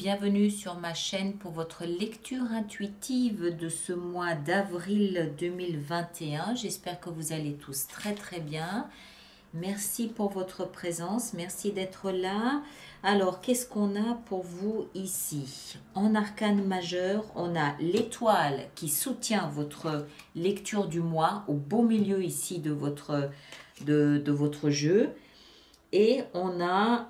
bienvenue sur ma chaîne pour votre lecture intuitive de ce mois d'avril 2021. J'espère que vous allez tous très bien. Merci pour votre présence, merci d'être là. Alors, qu'est-ce qu'on a pour vous ici? En arcane majeur, on a l'étoile qui soutient votre lecture du mois au beau milieu ici de votre jeu. Et on a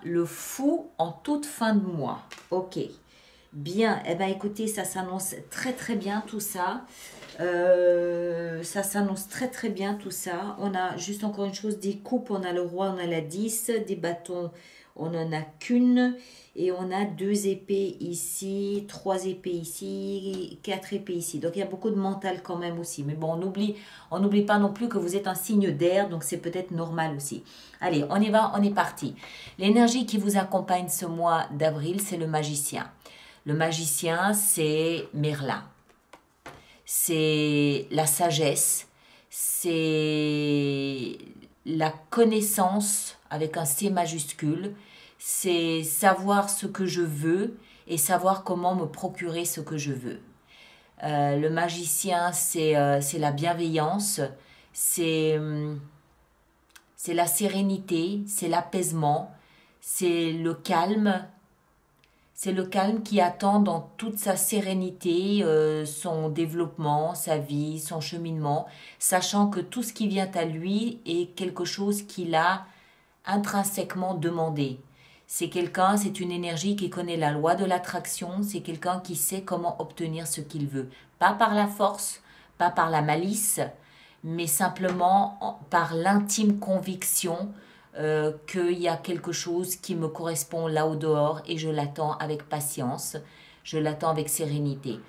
le fou en toute fin de mois. Ok. Bien. Eh bien, écoutez, ça s'annonce très bien tout ça. Ça s'annonce très bien tout ça. On a juste encore une chose, des coupes, on a le roi, on a la 10, des bâtons, on n'en a qu'une. Et on a 2 épées ici, 3 épées ici, 4 épées ici. Donc il y a beaucoup de mental quand même aussi. Mais bon, on n'oublie pas non plus que vous êtes un signe d'air, donc c'est peut-être normal aussi. Allez, on y va, on est parti. L'énergie qui vous accompagne ce mois d'avril, c'est le magicien. Le magicien, c'est Merlin. C'est la sagesse, c'est la connaissance avec un C majuscule, c'est savoir ce que je veux et savoir comment me procurer ce que je veux. Le magicien, c'est la bienveillance, c'est la sérénité, c'est l'apaisement, c'est le calme. C'est le calme qui attend dans toute sa sérénité son développement, sa vie, son cheminement, sachant que tout ce qui vient à lui est quelque chose qu'il a intrinsèquement demandé. C'est une énergie qui connaît la loi de l'attraction, c'est quelqu'un qui sait comment obtenir ce qu'il veut. Pas par la force, pas par la malice, mais simplement par l'intime conviction qu'il y a quelque chose qui me correspond là au dehors et je l'attends avec patience, je l'attends avec sérénité.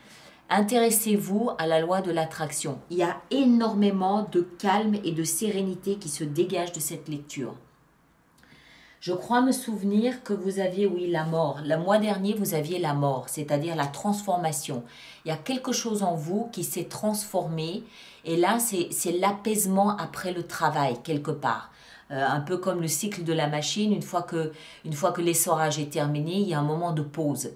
Intéressez-vous à la loi de l'attraction. Il y a énormément de calme et de sérénité qui se dégagent de cette lecture. Je crois me souvenir que vous aviez, oui, la mort. Le mois dernier, vous aviez la mort, c'est-à-dire la transformation. Il y a quelque chose en vous qui s'est transformé et là, c'est l'apaisement après le travail, quelque part. Un peu comme le cycle de la machine, une fois que l'essorage est terminé, il y a un moment de pause.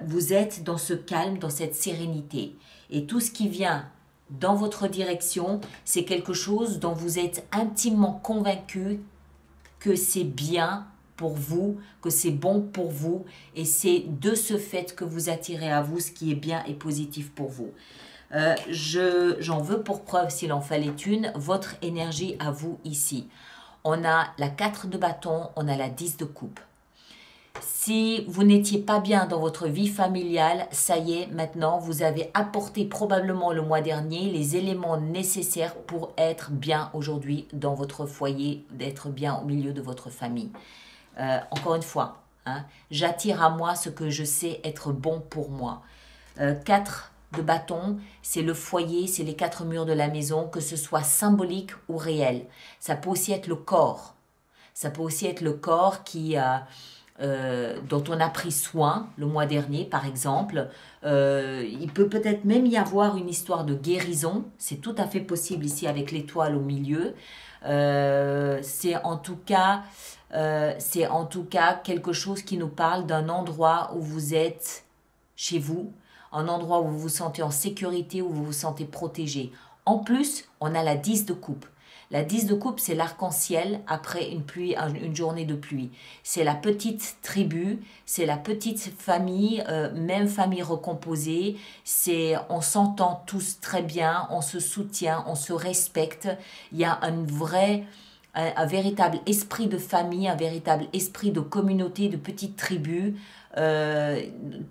Vous êtes dans ce calme, dans cette sérénité. Et tout ce qui vient dans votre direction, c'est quelque chose dont vous êtes intimement convaincu que c'est bien pour vous, que c'est bon pour vous. Et c'est de ce fait que vous attirez à vous ce qui est bien et positif pour vous. J'en veux pour preuve, s'il en fallait une, votre énergie à vous ici. On a la 4 de bâton, on a la 10 de coupe. Si vous n'étiez pas bien dans votre vie familiale, ça y est, maintenant, vous avez apporté probablement le mois dernier les éléments nécessaires pour être bien aujourd'hui dans votre foyer, d'être bien au milieu de votre famille. Encore une fois, hein, j'attire à moi ce que je sais être bon pour moi. 4 de bâton, c'est le foyer, c'est les 4 murs de la maison, que ce soit symbolique ou réel. Ça peut aussi être le corps. Ça peut aussi être le corps dont on a pris soin le mois dernier, par exemple. Il peut peut-être même y avoir une histoire de guérison. C'est tout à fait possible ici avec l'étoile au milieu. C'est en tout cas quelque chose qui nous parle d'un endroit où vous êtes chez vous, un endroit où vous vous sentez en sécurité, où vous vous sentez protégé. En plus, on a la 10 de coupe. La 10 de coupe, c'est l'arc-en-ciel après une journée de pluie. C'est la petite tribu, c'est la petite famille, même famille recomposée. On s'entend tous très bien, on se soutient, on se respecte. Il y a un véritable esprit de famille, un véritable esprit de communauté, de petite tribu.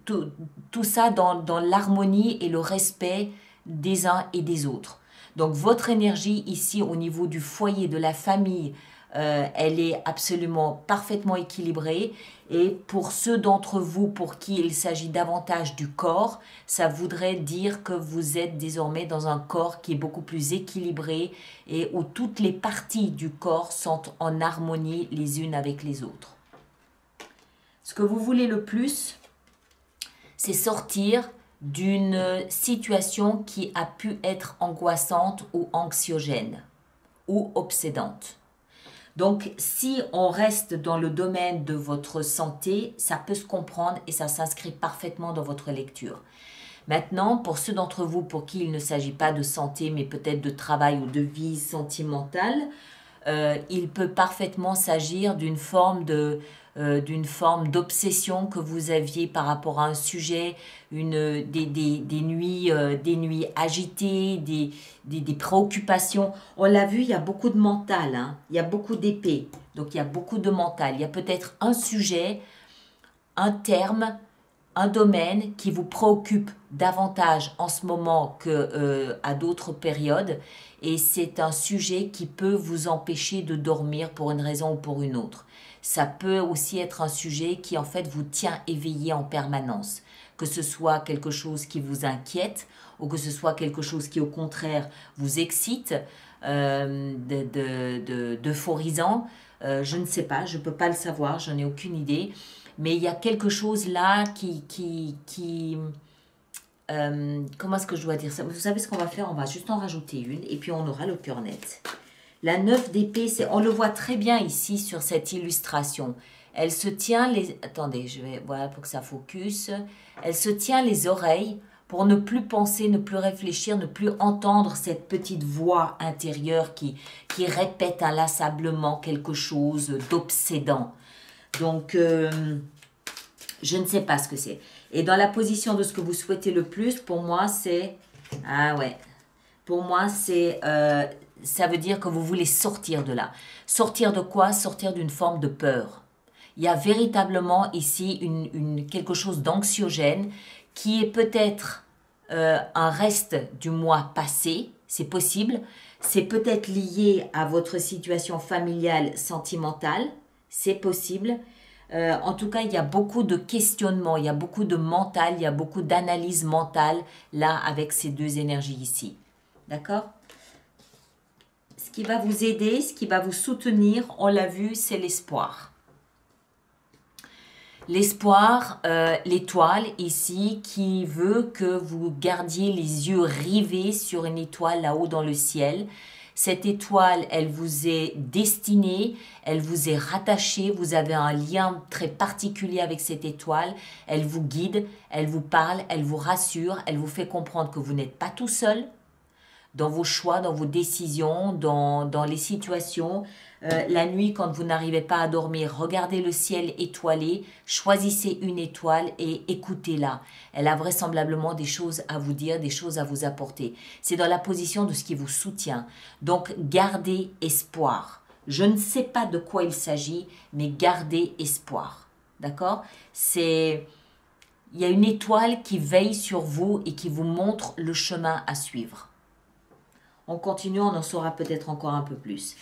Tout ça dans l'harmonie et le respect des uns et des autres. Donc votre énergie ici au niveau du foyer, de la famille, elle est absolument parfaitement équilibrée. Et pour ceux d'entre vous pour qui il s'agit davantage du corps, ça voudrait dire que vous êtes désormais dans un corps qui est beaucoup plus équilibré et où toutes les parties du corps sont en harmonie les unes avec les autres. Ce que vous voulez le plus, c'est sortir d'une situation qui a pu être angoissante ou anxiogène ou obsédante. Donc, si on reste dans le domaine de votre santé, ça peut se comprendre et ça s'inscrit parfaitement dans votre lecture. Maintenant, pour ceux d'entre vous pour qui il ne s'agit pas de santé, mais peut-être de travail ou de vie sentimentale, il peut parfaitement s'agir d'une forme d'obsession que vous aviez par rapport à un sujet, des nuits agitées, des préoccupations. On l'a vu, il y a beaucoup de mental, hein, il y a beaucoup d'épées, donc il y a beaucoup de mental. Il y a peut-être un sujet, un terme, un domaine qui vous préoccupe davantage en ce moment qu'à d'autres périodes, et c'est un sujet qui peut vous empêcher de dormir pour une raison ou pour une autre. Ça peut aussi être un sujet qui en fait vous tient éveillé en permanence, que ce soit quelque chose qui vous inquiète ou que ce soit quelque chose qui au contraire vous excite, d'euphorisant. Je ne sais pas, je ne peux pas le savoir, j'en ai aucune idée. Mais il y a quelque chose là comment est-ce que je dois dire ça? Vous savez ce qu'on va faire? On va juste en rajouter une et puis on aura le cœur net. La 9 d'épée, on le voit très bien ici sur cette illustration. Elle se tient les... Attendez, voilà pour que ça focus. Elle se tient les oreilles pour ne plus penser, ne plus réfléchir, ne plus entendre cette petite voix intérieure qui répète inlassablement quelque chose d'obsédant. Donc, je ne sais pas ce que c'est. Et dans la position de ce que vous souhaitez le plus, pour moi, c'est... Ah ouais. Pour moi, c'est... ça veut dire que vous voulez sortir de là. Sortir de quoi? Sortir d'une forme de peur. Il y a véritablement ici quelque chose d'anxiogène qui est peut-être un reste du mois passé. C'est possible. C'est peut-être lié à votre situation familiale, sentimentale. C'est possible. En tout cas, il y a beaucoup de questionnements, il y a beaucoup de mental, il y a beaucoup d'analyse mentale là avec ces deux énergies ici. D'accord? Ce qui va vous aider, ce qui va vous soutenir, on l'a vu, c'est l'espoir. L'espoir, l'étoile ici qui veut que vous gardiez les yeux rivés sur une étoile là-haut dans le ciel. Cette étoile, elle vous est destinée, elle vous est rattachée, vous avez un lien très particulier avec cette étoile. Elle vous guide, elle vous parle, elle vous rassure, elle vous fait comprendre que vous n'êtes pas tout seul dans vos choix, dans vos décisions, dans les situations. La nuit, quand vous n'arrivez pas à dormir, regardez le ciel étoilé, choisissez une étoile et écoutez-la. Elle a vraisemblablement des choses à vous dire, des choses à vous apporter. C'est dans la position de ce qui vous soutient. Donc, gardez espoir. Je ne sais pas de quoi il s'agit, mais gardez espoir. D'accord? Il y a une étoile qui veille sur vous et qui vous montre le chemin à suivre. En continuant, on en saura peut-être encore un peu plus.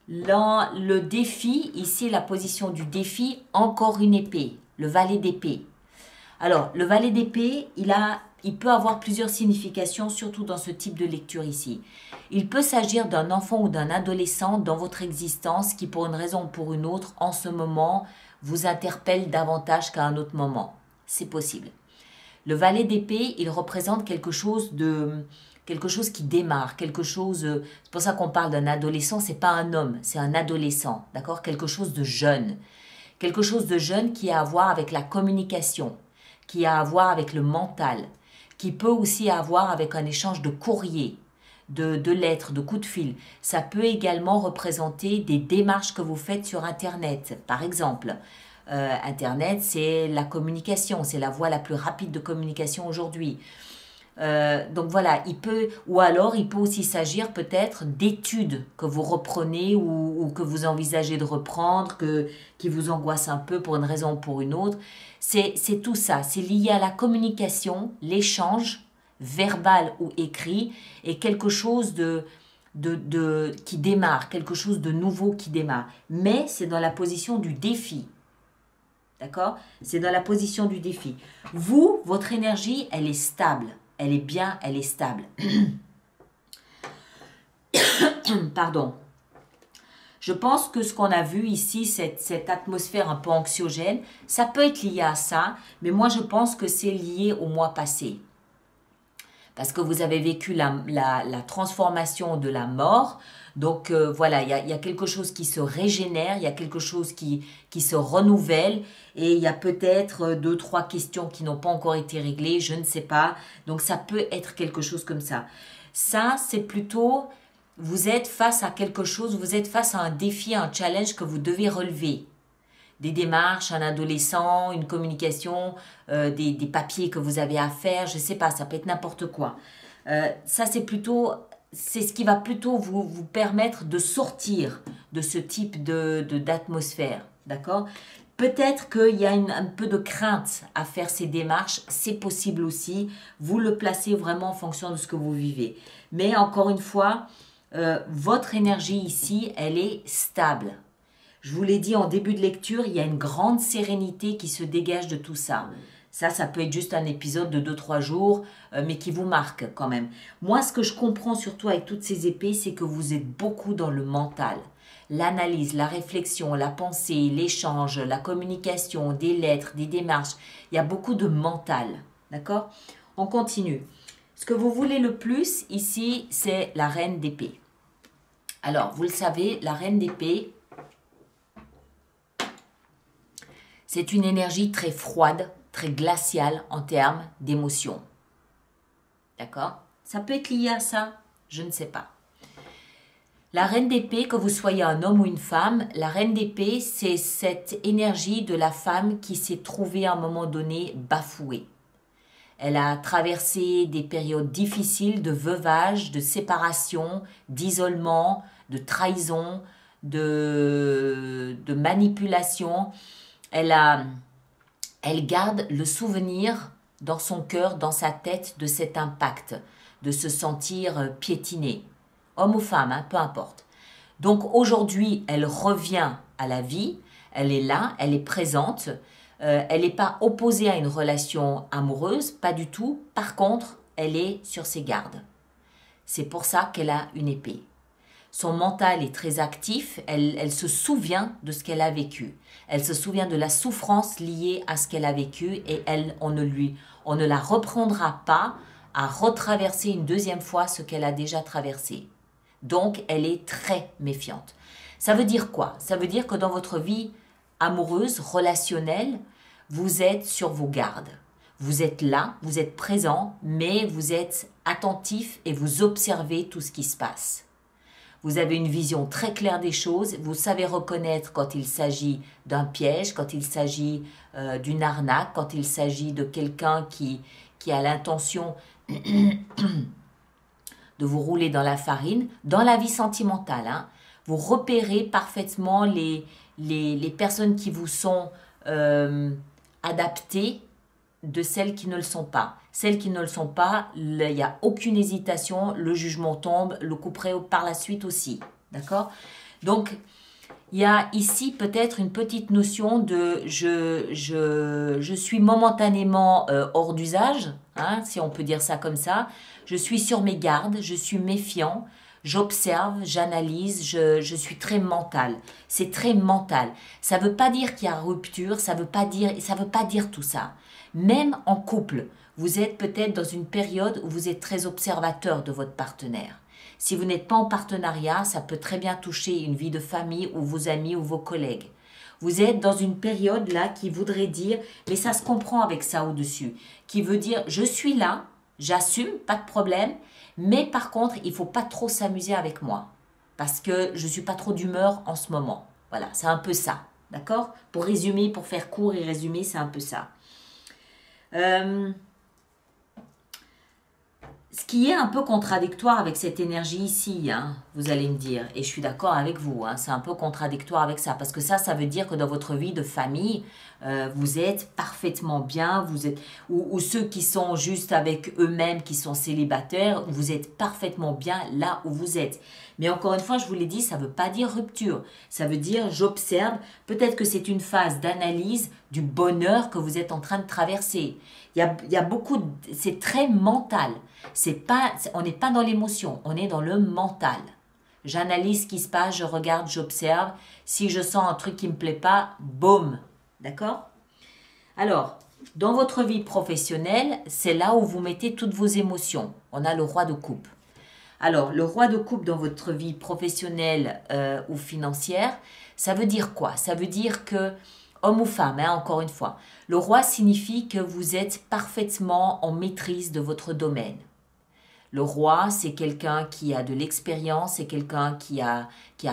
Le défi, ici la position du défi, encore une épée, le valet d'épée. Alors, le valet d'épée, il peut avoir plusieurs significations, surtout dans ce type de lecture ici. Il peut s'agir d'un enfant ou d'un adolescent dans votre existence qui, pour une raison ou pour une autre, en ce moment, vous interpelle davantage qu'à un autre moment. C'est possible. Le valet d'épée, il représente quelque chose qui démarre, c'est pour ça qu'on parle d'un adolescent, c'est pas un homme, c'est un adolescent, d'accord? Quelque chose de jeune qui a à voir avec la communication, qui a à voir avec le mental, qui peut aussi avoir avec un échange de courrier, de lettres, de coups de fil. Ça peut également représenter des démarches que vous faites sur Internet, par exemple. Internet, c'est la communication, c'est la voie la plus rapide de communication aujourd'hui. Donc voilà, il peut aussi s'agir peut-être d'études que vous reprenez ou que vous envisagez de reprendre, qui vous angoissent un peu pour une raison ou pour une autre. C'est tout ça, c'est lié à la communication, l'échange, verbal ou écrit, et quelque chose qui démarre, quelque chose de nouveau qui démarre. Mais c'est dans la position du défi. D'accord? C'est dans la position du défi. Vous, votre énergie, elle est stable. Elle est bien, elle est stable. Pardon. Je pense que ce qu'on a vu ici, cette atmosphère un peu anxiogène, ça peut être lié à ça, mais moi je pense que c'est lié au mois passé. parce que vous avez vécu la transformation de la mort. Donc voilà, il y a quelque chose qui se régénère, il y a quelque chose qui se renouvelle et il y a peut-être deux, trois questions qui n'ont pas encore été réglées, je ne sais pas. Donc ça peut être quelque chose comme ça. Ça, c'est plutôt, vous êtes face à quelque chose, vous êtes face à un défi, un challenge que vous devez relever. Des démarches, un adolescent, une communication, des papiers que vous avez à faire, je ne sais pas, ça peut être n'importe quoi. Ça, c'est ce qui va plutôt vous permettre de sortir de ce type d'atmosphère, d'accord? Peut-être qu'il y a un peu de crainte à faire ces démarches, c'est possible aussi. Vous le placez vraiment en fonction de ce que vous vivez. Mais encore une fois, votre énergie ici, elle est stable. Je vous l'ai dit en début de lecture, il y a une grande sérénité qui se dégage de tout ça. Ça peut être juste un épisode de 2-3 jours, mais qui vous marque quand même. Moi, ce que je comprends surtout avec toutes ces épées, c'est que vous êtes beaucoup dans le mental. L'analyse, la réflexion, la pensée, l'échange, la communication, des lettres, des démarches. Il y a beaucoup de mental. D'accord? On continue. Ce que vous voulez le plus ici, c'est la reine d'épée. Alors, vous le savez, la reine d'épée, c'est une énergie très froide, très glaciale en termes d'émotion. D'accord? Ça peut être lié à ça, je ne sais pas. La reine d'épée, que vous soyez un homme ou une femme, la reine d'épée, c'est cette énergie de la femme qui s'est trouvée à un moment donné bafouée. Elle a traversé des périodes difficiles de veuvage, de séparation, d'isolement, de trahison, de manipulation. Elle garde le souvenir dans son cœur, dans sa tête, de cet impact, de se sentir piétinée. Homme ou femme, hein, peu importe. Donc aujourd'hui, elle revient à la vie, elle est là, elle est présente, elle n'est pas opposée à une relation amoureuse, pas du tout. Par contre, elle est sur ses gardes. C'est pour ça qu'elle a une épée. Son mental est très actif, elle se souvient de ce qu'elle a vécu. Elle se souvient de la souffrance liée à ce qu'elle a vécu et on ne la reprendra pas à retraverser une deuxième fois ce qu'elle a déjà traversé. Donc, elle est très méfiante. Ça veut dire quoi? Ça veut dire que dans votre vie amoureuse, relationnelle, vous êtes sur vos gardes. Vous êtes là, vous êtes présent, mais vous êtes attentif et vous observez tout ce qui se passe. Vous avez une vision très claire des choses, vous savez reconnaître quand il s'agit d'un piège, quand il s'agit d'une arnaque, quand il s'agit de quelqu'un qui a l'intention de vous rouler dans la farine. Dans la vie sentimentale, hein, vous repérez parfaitement les personnes qui vous sont adaptées de celles qui ne le sont pas. Celles qui ne le sont pas, il n'y a aucune hésitation, le jugement tombe, le couperai par la suite aussi. D'accord? Donc, il y a ici peut-être une petite notion de je suis momentanément hors d'usage, hein, si on peut dire ça comme ça. Je suis sur mes gardes, je suis méfiant, j'observe, j'analyse, je suis très mental. C'est très mental. Ça ne veut pas dire qu'il y a rupture, ça veut pas dire tout ça. Même en couple, vous êtes peut-être dans une période où vous êtes très observateur de votre partenaire. Si vous n'êtes pas en partenariat, ça peut très bien toucher une vie de famille ou vos amis ou vos collègues. Vous êtes dans une période là qui voudrait dire, mais ça se comprend avec ça au-dessus, qui veut dire je suis là, j'assume, pas de problème, mais par contre, il ne faut pas trop s'amuser avec moi parce que je ne suis pas trop d'humeur en ce moment. Voilà, c'est un peu ça, d'accord? Pour résumer, pour faire court et résumer, c'est un peu ça. Ce qui est un peu contradictoire avec cette énergie ici, hein, vous allez me dire, et je suis d'accord avec vous, hein, c'est un peu contradictoire avec ça, parce que ça veut dire que dans votre vie de famille, vous êtes parfaitement bien, vous êtes, ou ceux qui sont juste avec eux-mêmes, qui sont célibataires, vous êtes parfaitement bien là où vous êtes. Mais encore une fois, je vous l'ai dit, ça ne veut pas dire rupture, ça veut dire j'observe, peut-être que c'est une phase d'analyse du bonheur que vous êtes en train de traverser. Il y a beaucoup, c'est très mental. On n'est pas dans l'émotion, on est dans le mental. J'analyse ce qui se passe, je regarde, j'observe. Si je sens un truc qui ne me plaît pas, boum. D'accord? Alors, dans votre vie professionnelle, c'est là où vous mettez toutes vos émotions. On a le roi de coupe. Alors, le roi de coupe dans votre vie professionnelle ou financière, ça veut dire quoi? Ça veut dire que, homme ou femme, hein, encore une fois, le roi signifie que vous êtes parfaitement en maîtrise de votre domaine. Le roi, c'est quelqu'un qui a de l'expérience, c'est quelqu'un qui a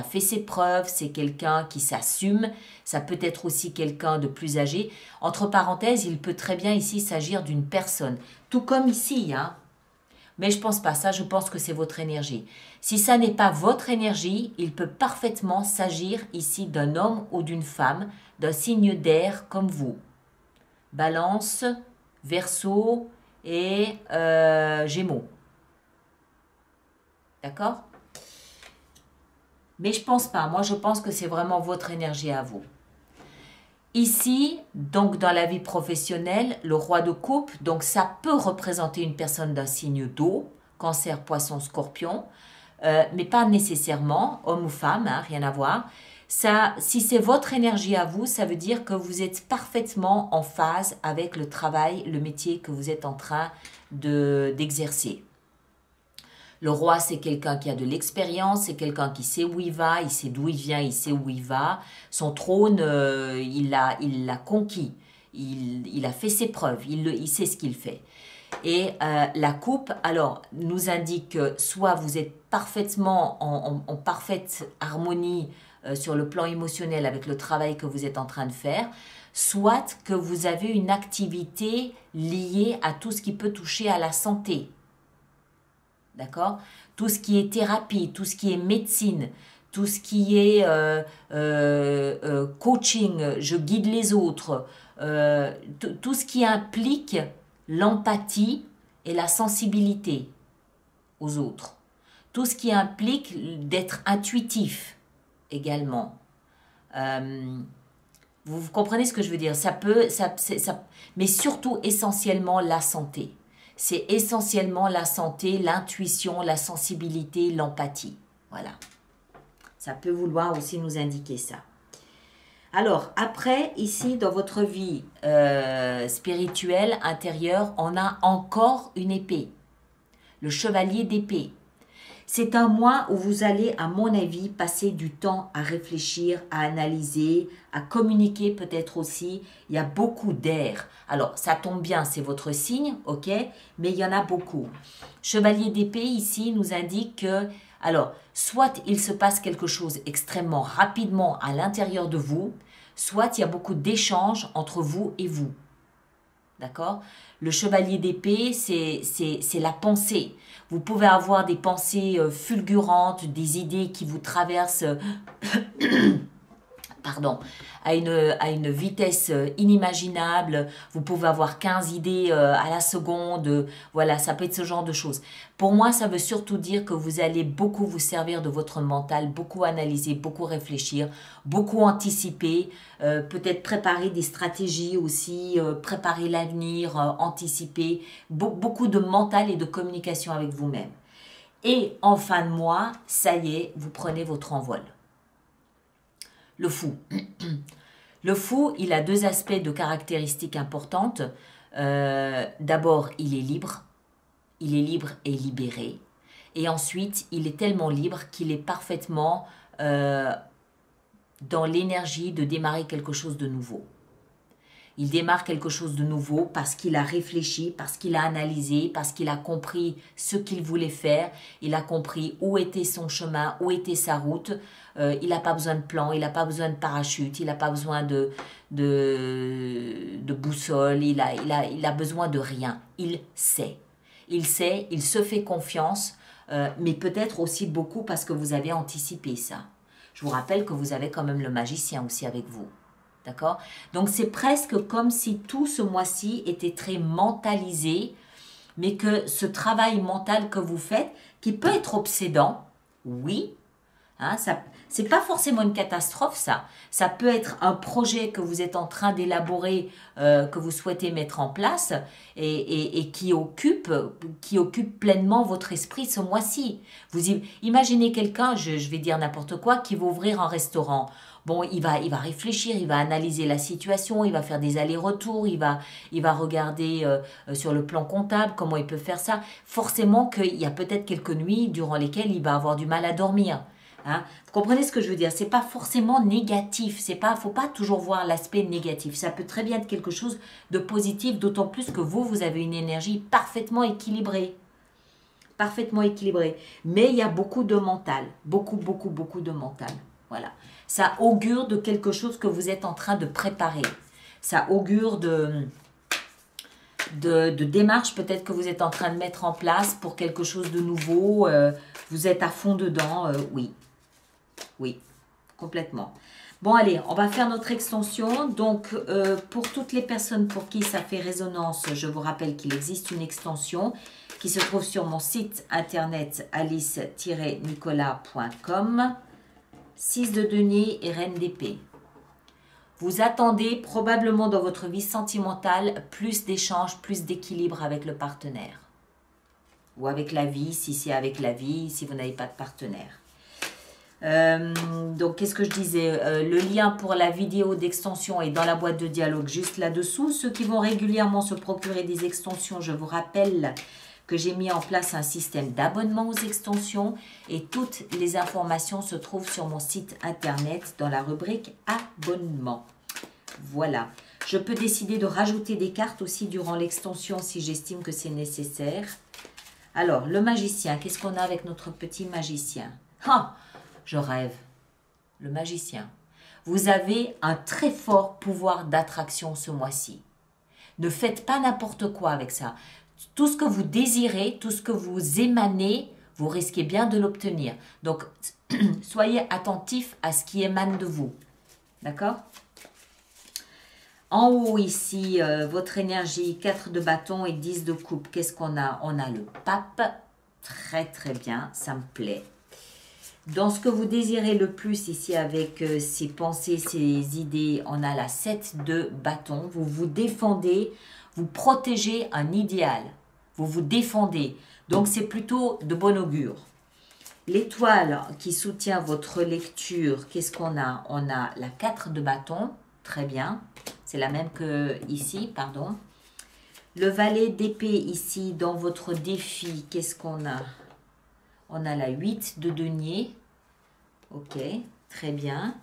fait ses preuves, c'est quelqu'un qui s'assume, ça peut être aussi quelqu'un de plus âgé. Entre parenthèses, il peut très bien ici s'agir d'une personne, tout comme ici, hein. Mais je pense pas ça, je pense que c'est votre énergie. Si ça n'est pas votre énergie, il peut parfaitement s'agir ici d'un homme ou d'une femme, d'un signe d'air comme vous. Balance, Verseau et Gémeaux. D'accord? Mais je pense pas. Moi, je pense que c'est vraiment votre énergie à vous. Ici, donc dans la vie professionnelle, le roi de coupe, donc ça peut représenter une personne d'un signe d'eau, Cancer, Poisson, Scorpion, mais pas nécessairement, homme ou femme, hein, rien à voir. Ça, si c'est votre énergie à vous, ça veut dire que vous êtes parfaitement en phase avec le travail, le métier que vous êtes en train d'exercer. Le roi, c'est quelqu'un qui a de l'expérience, c'est quelqu'un qui sait où il va, il sait d'où il vient, il sait où il va. Son trône, il l'a conquis, il a fait ses preuves, il sait ce qu'il fait. Et la coupe, alors, nous indique que soit vous êtes parfaitement en parfaite harmonie sur le plan émotionnel avec le travail que vous êtes en train de faire, soit que vous avez une activité liée à tout ce qui peut toucher à la santé. D'accord? Tout ce qui est thérapie, tout ce qui est médecine, tout ce qui est coaching, je guide les autres, tout ce qui implique l'empathie et la sensibilité aux autres. Tout ce qui implique d'être intuitif également. Vous comprenez ce que je veux dire? Mais surtout essentiellement la santé. C'est essentiellement la santé, l'intuition, la sensibilité, l'empathie. Voilà. Ça peut vouloir aussi nous indiquer ça. Alors, après, ici, dans votre vie spirituelle, intérieure, on a encore une épée. Le chevalier d'épée. C'est un mois où vous allez, à mon avis, passer du temps à réfléchir, à analyser, à communiquer peut-être aussi. Il y a beaucoup d'air. Alors, ça tombe bien, c'est votre signe, ok? Mais il y en a beaucoup. Chevalier d'épée, ici, nous indique que, alors, soit il se passe quelque chose extrêmement rapidement à l'intérieur de vous, soit il y a beaucoup d'échanges entre vous et vous. D'accord? Le chevalier d'épée, c'est la pensée. Vous pouvez avoir des pensées fulgurantes, des idées qui vous traversent pardon, à une vitesse inimaginable. Vous pouvez avoir 15 idées à la seconde. Voilà, ça peut être ce genre de choses. Pour moi, ça veut surtout dire que vous allez beaucoup vous servir de votre mental, beaucoup analyser, beaucoup réfléchir, beaucoup anticiper, peut-être préparer des stratégies aussi, préparer l'avenir, anticiper, beaucoup de mental et de communication avec vous-même. Et en fin de mois, ça y est, vous prenez votre envol. Le fou. Le fou, il a deux aspects de caractéristiques importantes. D'abord, il est libre. Il est libre et libéré. Et ensuite, il est tellement libre qu'il est parfaitement dans l'énergie de démarrer quelque chose de nouveau. Il démarre quelque chose de nouveau parce qu'il a réfléchi, parce qu'il a analysé, parce qu'il a compris ce qu'il voulait faire. Il a compris où était son chemin, où était sa route. Il n'a pas besoin de plan, il n'a pas besoin de parachute, il n'a pas besoin de boussole, il a besoin de rien. Il sait. Il sait, il se fait confiance, mais peut-être aussi beaucoup parce que vous avez anticipé ça. Je vous rappelle que vous avez quand même le magicien aussi avec vous. D'accord? Donc, c'est presque comme si tout ce mois-ci était très mentalisé, mais que ce travail mental que vous faites, qui peut être obsédant, oui, Hein, ça, c'est pas forcément une catastrophe, ça. Ça peut être un projet que vous êtes en train d'élaborer, que vous souhaitez mettre en place et qui occupe pleinement votre esprit ce mois-ci. Imaginez quelqu'un, je vais dire n'importe quoi, qui va ouvrir un restaurant. Bon, il va réfléchir, il va analyser la situation, il va faire des allers-retours, il va regarder sur le plan comptable comment il peut faire ça. Forcément qu'il y a peut-être quelques nuits durant lesquelles il va avoir du mal à dormir. Hein? Vous comprenez ce que je veux dire? C'est pas forcément négatif. Faut pas toujours voir l'aspect négatif. Ça peut très bien être quelque chose de positif, d'autant plus que vous avez une énergie parfaitement équilibrée. Parfaitement équilibrée. Mais il y a beaucoup de mental. Beaucoup de mental. Voilà. Ça augure de quelque chose que vous êtes en train de préparer. Ça augure de démarches peut-être que vous êtes en train de mettre en place pour quelque chose de nouveau. Vous êtes à fond dedans, oui. Oui, complètement. Bon, allez, on va faire notre extension. Donc, pour toutes les personnes pour qui ça fait résonance, je vous rappelle qu'il existe une extension qui se trouve sur mon site internet alice-nicolas.com. 6 de denier et reine d'épée. Vous attendez probablement dans votre vie sentimentale plus d'échanges, plus d'équilibre avec le partenaire. Ou avec la vie, si c'est avec la vie, si vous n'avez pas de partenaire. Donc, qu'est-ce que je disais? Le lien pour la vidéo d'extension est dans la boîte de dialogue juste là-dessous. Ceux qui vont régulièrement se procurer des extensions, je vous rappelle que j'ai mis en place un système d'abonnement aux extensions et toutes les informations se trouvent sur mon site internet dans la rubrique abonnement. Voilà. Je peux décider de rajouter des cartes aussi durant l'extension si j'estime que c'est nécessaire. Alors, le magicien, qu'est-ce qu'on a avec notre petit magicien? Ah, je rêve. Le magicien. Vous avez un très fort pouvoir d'attraction ce mois-ci. Ne faites pas n'importe quoi avec ça. Tout ce que vous désirez, tout ce que vous émanez, vous risquez bien de l'obtenir. Donc, soyez attentifs à ce qui émane de vous. D'accord? En haut ici, votre énergie, 4 de bâton et 10 de coupe. Qu'est-ce qu'on a? On a le pape. Très bien, ça me plaît. Dans ce que vous désirez le plus ici avec ces pensées, ces idées, on a la 7 de bâton. Vous vous défendez, vous protégez un idéal. Vous vous défendez. Donc, c'est plutôt de bon augure. L'étoile qui soutient votre lecture, qu'est-ce qu'on a? On a la 4 de bâton. Très bien. C'est la même que ici, pardon. Le valet d'épée ici, dans votre défi, qu'est-ce qu'on a? On a la 8 de denier. Ok, très bien.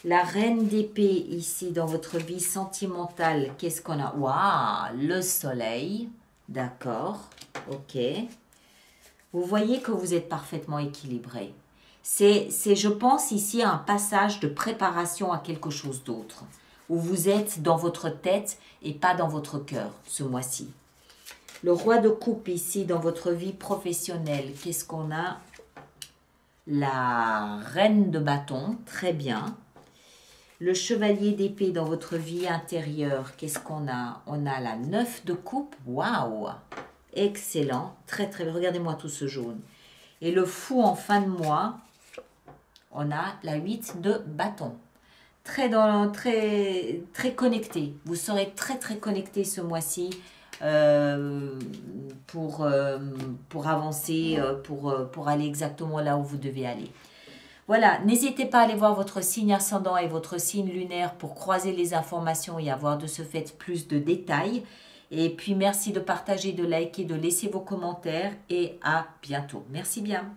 La reine d'épée ici, dans votre vie sentimentale, qu'est-ce qu'on a? Waouh, le soleil. D'accord, ok. Vous voyez que vous êtes parfaitement équilibré. C'est, je pense, ici un passage de préparation à quelque chose d'autre, où vous êtes dans votre tête et pas dans votre cœur ce mois-ci. Le roi de coupe ici, dans votre vie professionnelle, qu'est-ce qu'on a? La reine de bâton, très bien. Le chevalier d'épée dans votre vie intérieure, qu'est-ce qu'on a? On a la 9 de coupe, waouh! Excellent, très bien. Regardez-moi tout ce jaune. Et le fou en fin de mois, on a la 8 de bâton. Très connecté. Vous serez très connecté ce mois-ci pour avancer, pour aller exactement là où vous devez aller. Voilà, n'hésitez pas à aller voir votre signe ascendant et votre signe lunaire pour croiser les informations et avoir de ce fait plus de détails. Et puis merci de partager, de liker, de laisser vos commentaires et à bientôt. Merci bien.